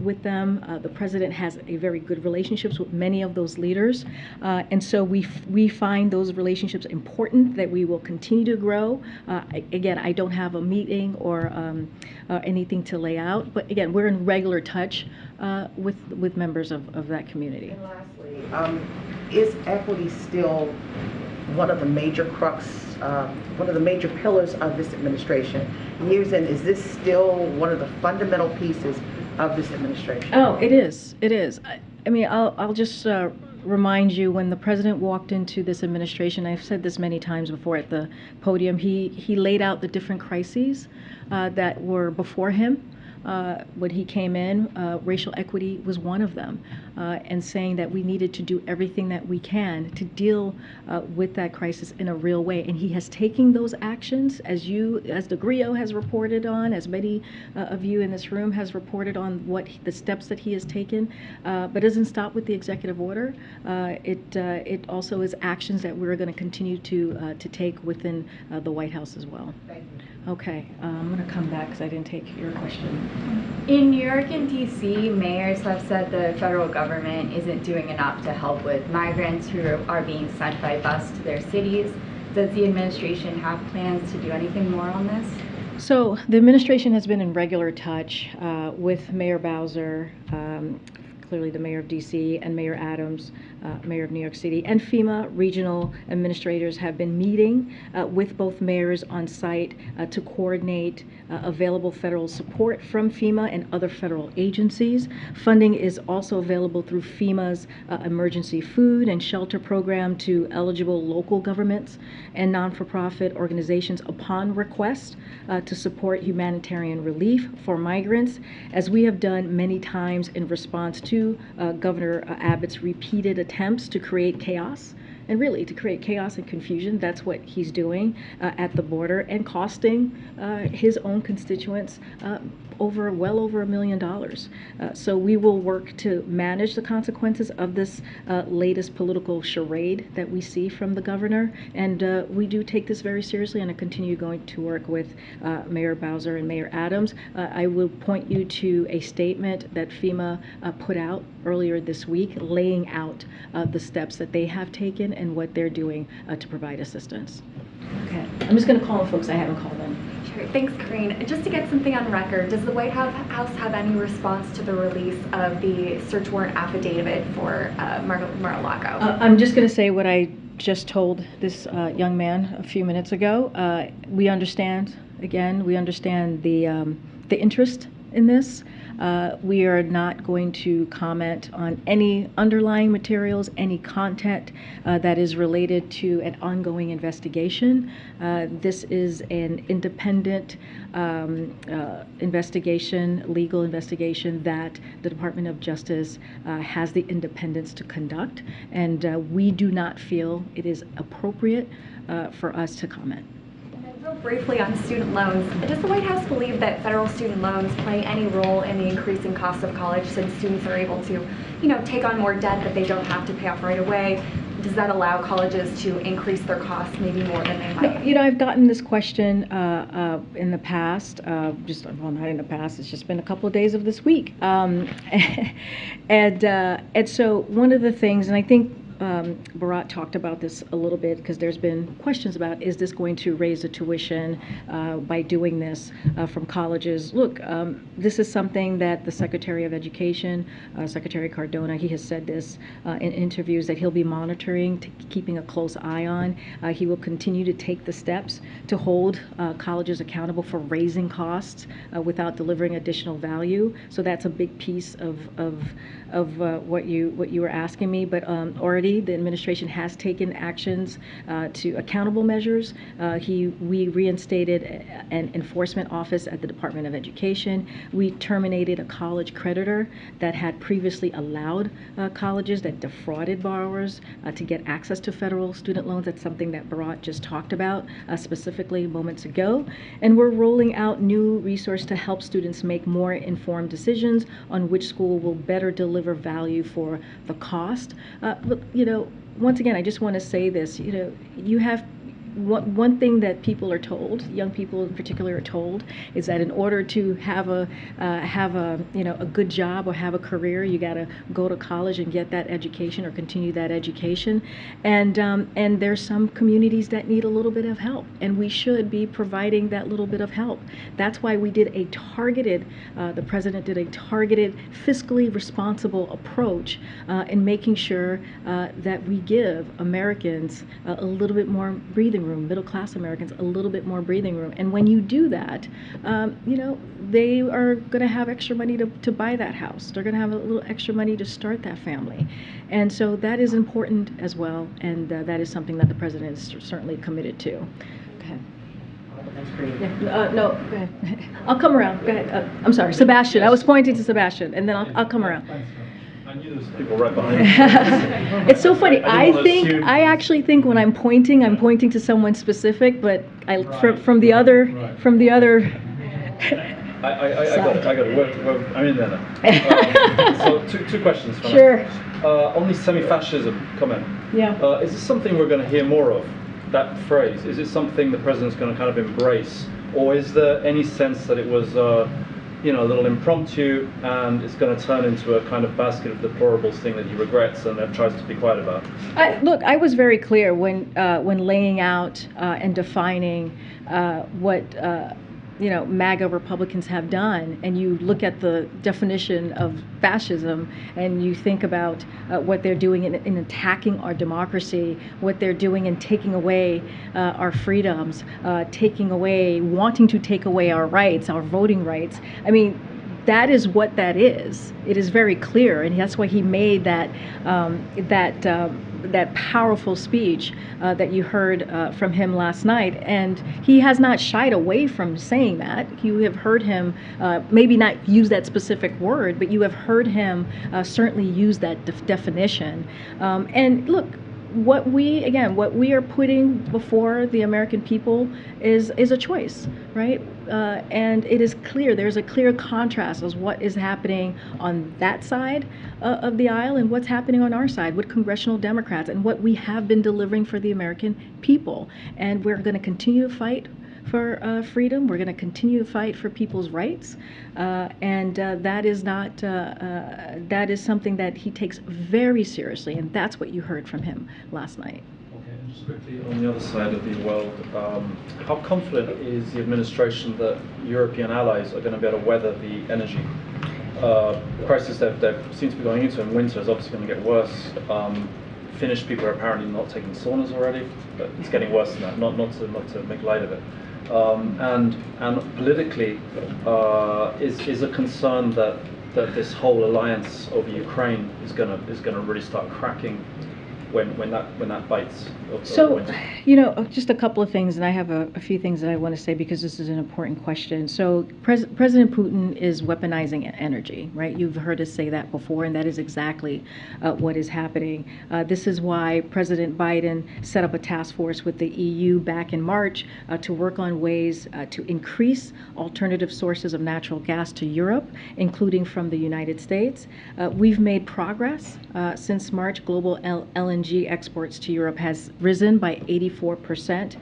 with them. The president has a very good relationships with many of those leaders, and so we find those relationships important, that we will continue to grow. Again, I don't have a meeting or anything to lay out, but again, we're in regular touch with members of that community. And lastly, is equity still one of the major one of the major pillars of this administration? Years in, is this still one of the fundamental pieces of this administration? Oh, it is. It is. I mean, I'll just remind you, when the president walked into this administration, I've said this many times before at the podium, he laid out the different crises that were before him. When he came in, racial equity was one of them, and saying that we needed to do everything that we can to deal with that crisis in a real way. And he has taken those actions, as the GRIO has reported on, as many of you in this room has reported on the steps that he has taken, but doesn't stop with the executive order. It also is actions that we're going to continue to take within the White House as well. Thank you. Okay, I'm going to come back because I didn't take your question. In New York and DC, mayors have said the federal government isn't doing enough to help with migrants who are being sent by bus to their cities. Does the administration have plans to do anything more on this? So the administration has been in regular touch with Mayor Bowser, clearly the mayor of DC, and Mayor Adams, mayor of New York City, and FEMA regional administrators have been meeting with both mayors on site to coordinate available federal support from FEMA and other federal agencies. Funding is also available through FEMA's emergency food and shelter program to eligible local governments and non-for-profit organizations upon request to support humanitarian relief for migrants, as we have done many times in response to Governor Abbott's repeated attempts to create chaos. And really, to create chaos and confusion, that's what he's doing at the border and costing his own constituents well over $1 million. So we will work to manage the consequences of this latest political charade that we see from the governor. And we do take this very seriously, and I continue going to work with Mayor Bowser and Mayor Adams. I will point you to a statement that FEMA put out earlier this week, laying out the steps that they have taken and what they're doing to provide assistance. Okay, I'm just going to call on folks I haven't called in. Sure. Thanks, Karine. Just to get something on record, does the White House have any response to the release of the search warrant affidavit for Mar-a-Lago? I'm just going to say what I just told this young man a few minutes ago. We understand, again, we understand the interest in this. We are not going to comment on any underlying materials, any content that is related to an ongoing investigation. This is an independent investigation, legal investigation that the Department of Justice has the independence to conduct, and we do not feel it is appropriate for us to comment. Real briefly on student loans, does the White House believe that federal student loans play any role in the increasing cost of college, since students are able to, take on more debt that they don't have to pay off right away? Does that allow colleges to increase their costs maybe more than they might? No, I've gotten this question in the past, well, not in the past, it's just been a couple of days of this week. And so one of the things, and I think Bharat talked about this a little bit, because there's been questions about, is this going to raise the tuition by doing this from colleges? Look, this is something that the Secretary of Education, Secretary Cardona, he has said this in interviews, that he'll be monitoring, keeping a close eye on. He will continue to take the steps to hold colleges accountable for raising costs without delivering additional value. So that's a big piece of what you were asking me. But already the administration has taken actions to accountable measures. We reinstated an enforcement office at the Department of Education. We terminated a college creditor that had previously allowed colleges that defrauded borrowers to get access to federal student loans. That's something that Bharat just talked about specifically moments ago. And we're rolling out new resources to help students make more informed decisions on which school will better deliver value for the cost. Look, once again, I just want to say this, you have one thing that people are told, young people in particular are told, is that in order to have a good job or have a career, you got to go to college and get that education or continue that education. And there's some communities that need a little bit of help, and we should be providing that little bit of help. That's why we did a targeted, the president did a targeted, fiscally responsible approach in making sure that we give Americans a little bit more breathing room, middle-class Americans a little bit more breathing room. And when you do that, they are going to have extra money to buy that house. They're going to have a little extra money to start that family. And so that is important as well, and that is something that the president is certainly committed to. Go ahead. Yeah, no, go ahead. I'll come around. Go ahead. I'm sorry, Sebastian. I was pointing to Sebastian, and then I'll come around. I knew there was people right behind you. It's so funny. I actually think when I'm pointing to someone specific, but from the other. I got it. I'm in there now. So two questions. Sure. On the semi-fascism comment. Yeah. Is this something we're going to hear more of? That phrase. Is it something the president's going to kind of embrace or is there any sense that it was you know, a little impromptu, and it's going to turn into a kind of basket of deplorables thing that he regrets and tries to be quiet about? Look, I was very clear when laying out and defining what you know, MAGA Republicans have done, and you look at the definition of fascism, and you think about what they're doing in attacking our democracy, what they're doing in taking away our freedoms, wanting to take away our rights, our voting rights. I mean, that is what that is. It is very clear, and that's why he made that that powerful speech that you heard from him last night. And he has not shied away from saying that. You have heard him maybe not use that specific word, but you have heard him certainly use that definition. And look, what we are putting before the American people is a choice, right? And it is clear, there's a clear contrast as what is happening on that side of the aisle and what's happening on our side with congressional Democrats and what we have been delivering for the American people. And we're going to continue to fight for freedom. We're going to continue to fight for people's rights, and that is not that is something that he takes very seriously, and that's what you heard from him last night. Okay, and just quickly on the other side of the world, how confident is the administration that European allies are going to be able to weather the energy crisis that they seem to be going into? And winter is obviously going to get worse. Finnish people are apparently not taking saunas already, but it's getting worse than that. Not to make light of it. And politically, is a concern that this whole alliance over Ukraine is going to really start cracking when that bites. So, you know, just a couple of things, and I have a few things that I want to say because this is an important question. So, President Putin is weaponizing energy, right? You've heard us say that before, and that is exactly what is happening. This is why President Biden set up a task force with the EU back in March to work on ways to increase alternative sources of natural gas to Europe, including from the United States. We've made progress since March. Global LNG exports to Europe has risen by 84%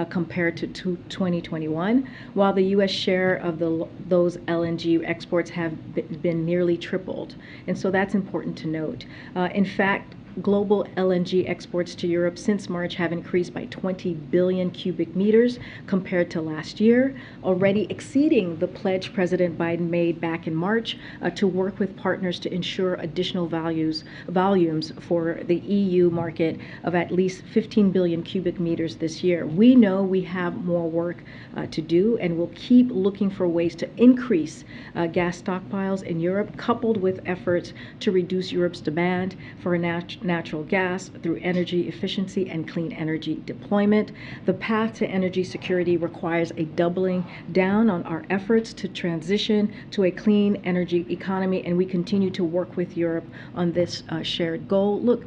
compared to 2021, while the U.S. share of those LNG exports have been nearly tripled. And so that's important to note. In fact, global LNG exports to Europe since March have increased by 20 billion cubic meters compared to last year, already exceeding the pledge President Biden made back in March to work with partners to ensure additional volumes for the EU market of at least 15 billion cubic meters this year. We know we have more work to do, and we'll keep looking for ways to increase gas stockpiles in Europe, coupled with efforts to reduce Europe's demand for natural gas through energy efficiency and clean energy deployment. The path to energy security requires a doubling down on our efforts to transition to a clean energy economy, and we continue to work with Europe on this shared goal. Look,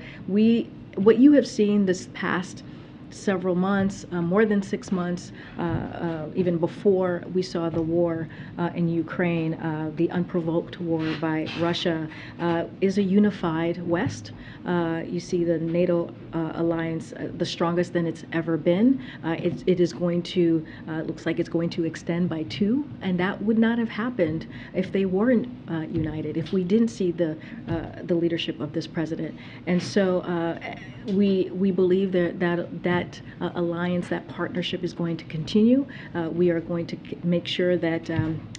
what you have seen this past several months, more than 6 months, even before we saw the war in Ukraine, the unprovoked war by Russia, is a unified West. You see the NATO alliance the strongest than it's ever been. It is going to, looks like it's going to extend by 2, and that would not have happened if they weren't united, if we didn't see the leadership of this president. And so we believe that alliance, that partnership is going to continue. We are going to make sure that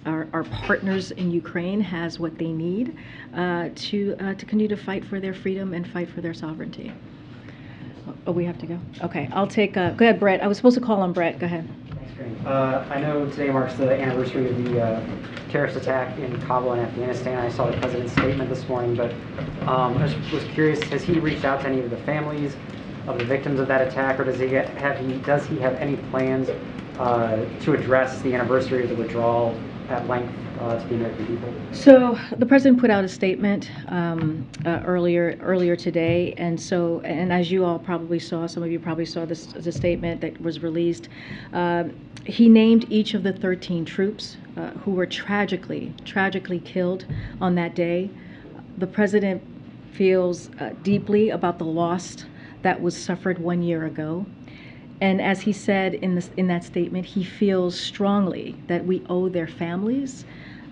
our partners in Ukraine has what they need to continue to fight for their freedom and fight for their sovereignty. Oh, we have to go? Okay, I'll take, go ahead, Brett. I was supposed to call on Brett. Go ahead. I know today marks the anniversary of the terrorist attack in Kabul and Afghanistan. I saw the president's statement this morning, but I was curious, has he reached out to any of the families of the victims of that attack, or does he have any plans to address the anniversary of the withdrawal at length to the American people? So the president put out a statement earlier today, and as you all probably saw, some of you probably saw the statement that was released. He named each of the 13 troops who were tragically killed on that day. The president feels deeply about the loss that was suffered 1 year ago. And as he said in that statement, he feels strongly that we owe their families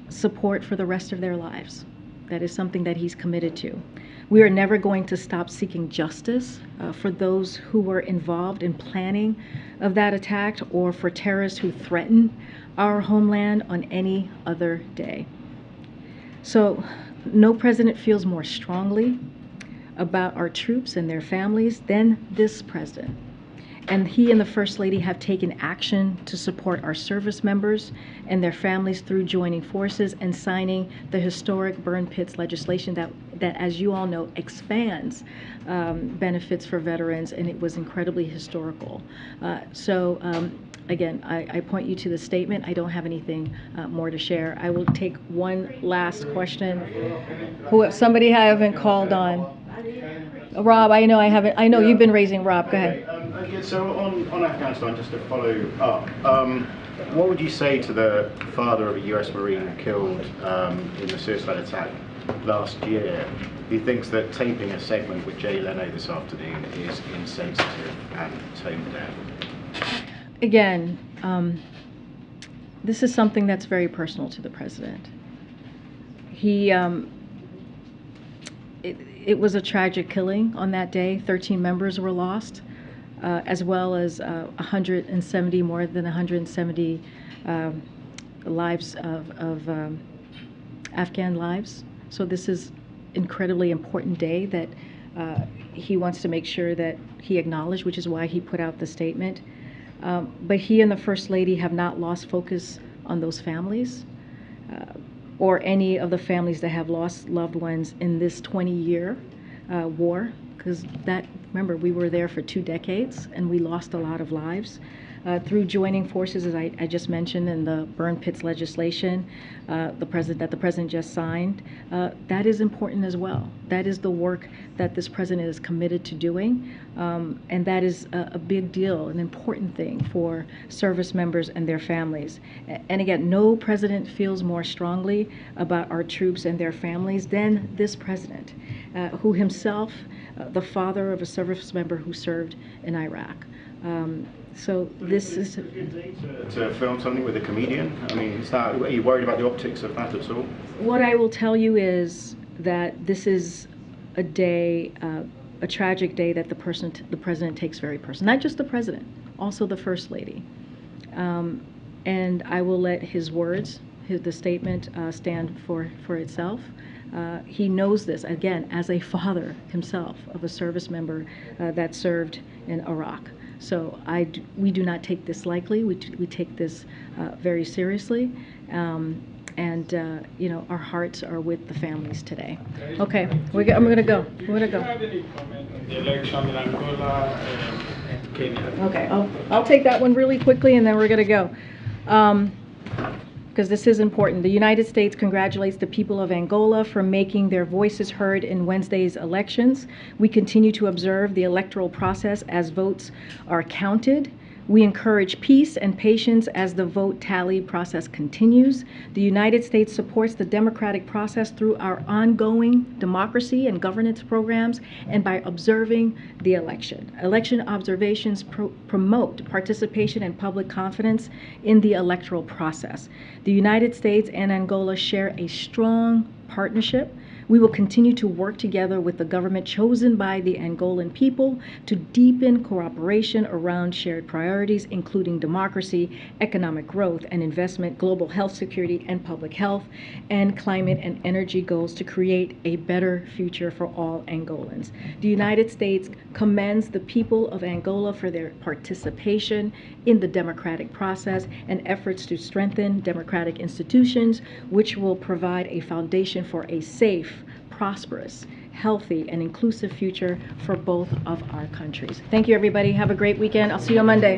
support for the rest of their lives. That is something that he's committed to. We are never going to stop seeking justice for those who were involved in planning of that attack or for terrorists who threaten our homeland on any other day. So no president feels more strongly about our troops and their families than this president. And he and the First Lady have taken action to support our service members and their families through joining forces and signing the historic burn pits legislation that as you all know, expands benefits for veterans, and it was incredibly historical. Again, I point you to the statement. I don't have anything more to share. I will take one last question. Somebody haven't called on. Rob, I know you've been raising. Rob, go ahead. So on Afghanistan, just to follow up, what would you say to the father of a US Marine killed in the suicide attack last year, who thinks that taping a segment with Jay Leno this afternoon is insensitive and tone deaf? Again, this is something that's very personal to the president. It was a tragic killing on that day. 13 members were lost, as well as more than 170 lives of Afghan lives. So this is incredibly important day that he wants to make sure that he acknowledged, which is why he put out the statement. But he and the First Lady have not lost focus on those families or any of the families that have lost loved ones in this 20-year war, because remember, we were there for 2 decades and we lost a lot of lives. Through joining forces, as I just mentioned, in the burn pits legislation that the president just signed, that is important as well. That is the work that this president is committed to doing, and that is a big deal, an important thing for service members and their families. And again, no president feels more strongly about our troops and their families than this president, who himself, the father of a service member who served in Iraq. So this is to film something with a comedian. I mean, are you worried about the optics of that at all? What I will tell you is that this is a day, a tragic day that the president takes very personal. Not just the president, also the First Lady. And I will let his words, the statement, stand for itself. He knows this, again, as a father himself of a service member that served in Iraq. So we do not take this lightly. We take this very seriously, and our hearts are with the families today. Okay, I'm going to go. Do you have any comment on the election in Angola and Kenya? Okay, I'll take that one really quickly, and then we're going to go. Because this is important. The United States congratulates the people of Angola for making their voices heard in Wednesday's elections. We continue to observe the electoral process as votes are counted. We encourage peace and patience as the vote tally process continues. The United States supports the democratic process through our ongoing democracy and governance programs and by observing the election. Election observations promote participation and public confidence in the electoral process. The United States and Angola share a strong partnership. We will continue to work together with the government chosen by the Angolan people to deepen cooperation around shared priorities, including democracy, economic growth and investment, global health security and public health, and climate and energy goals to create a better future for all Angolans. The United States commends the people of Angola for their participation in the democratic process and efforts to strengthen democratic institutions, which will provide a foundation for a safe, prosperous, healthy, and inclusive future for both of our countries. Thank you, everybody. Have a great weekend. I'll see you on Monday.